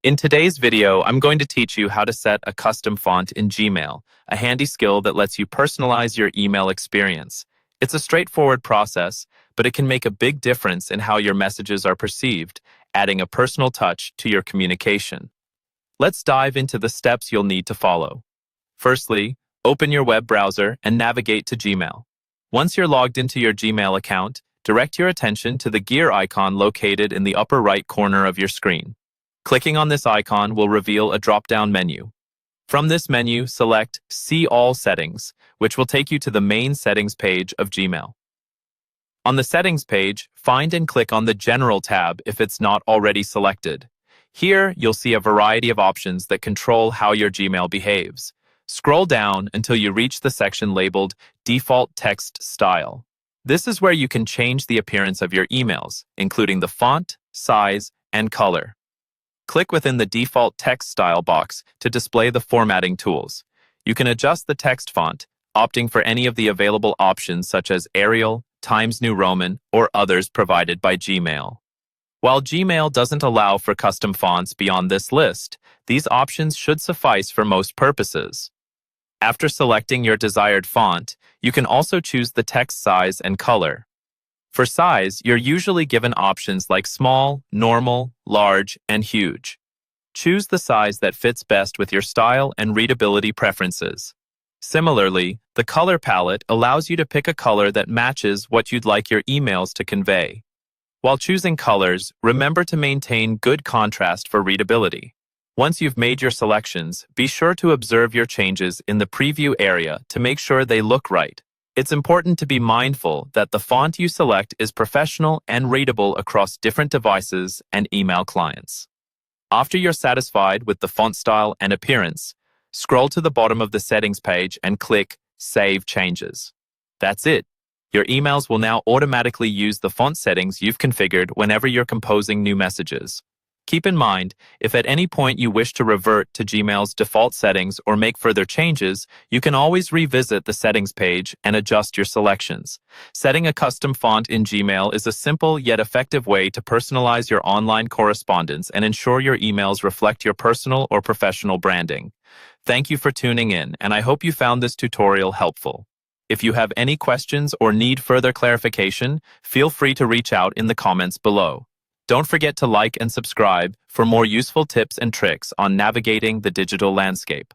In today's video, I'm going to teach you how to set a custom font in Gmail, a handy skill that lets you personalize your email experience. It's a straightforward process, but it can make a big difference in how your messages are perceived, adding a personal touch to your communication. Let's dive into the steps you'll need to follow. Firstly, open your web browser and navigate to Gmail. Once you're logged into your Gmail account, direct your attention to the gear icon located in the upper right corner of your screen. Clicking on this icon will reveal a drop-down menu. From this menu, select See All Settings, which will take you to the main settings page of Gmail. On the settings page, find and click on the General tab if it's not already selected. Here, you'll see a variety of options that control how your Gmail behaves. Scroll down until you reach the section labeled Default Text Style. This is where you can change the appearance of your emails, including the font, size, and color. Click within the default text style box to display the formatting tools. You can adjust the text font, opting for any of the available options such as Arial, Times New Roman, or others provided by Gmail. While Gmail doesn't allow for custom fonts beyond this list, these options should suffice for most purposes. After selecting your desired font, you can also choose the text size and color. For size, you're usually given options like small, normal, large, and huge. Choose the size that fits best with your style and readability preferences. Similarly, the color palette allows you to pick a color that matches what you'd like your emails to convey. While choosing colors, remember to maintain good contrast for readability. Once you've made your selections, be sure to observe your changes in the preview area to make sure they look right. It's important to be mindful that the font you select is professional and readable across different devices and email clients. After you're satisfied with the font style and appearance, scroll to the bottom of the settings page and click Save Changes. That's it. Your emails will now automatically use the font settings you've configured whenever you're composing new messages. Keep in mind, if at any point you wish to revert to Gmail's default settings or make further changes, you can always revisit the settings page and adjust your selections. Setting a custom font in Gmail is a simple yet effective way to personalize your online correspondence and ensure your emails reflect your personal or professional branding. Thank you for tuning in, and I hope you found this tutorial helpful. If you have any questions or need further clarification, feel free to reach out in the comments below. Don't forget to like and subscribe for more useful tips and tricks on navigating the digital landscape.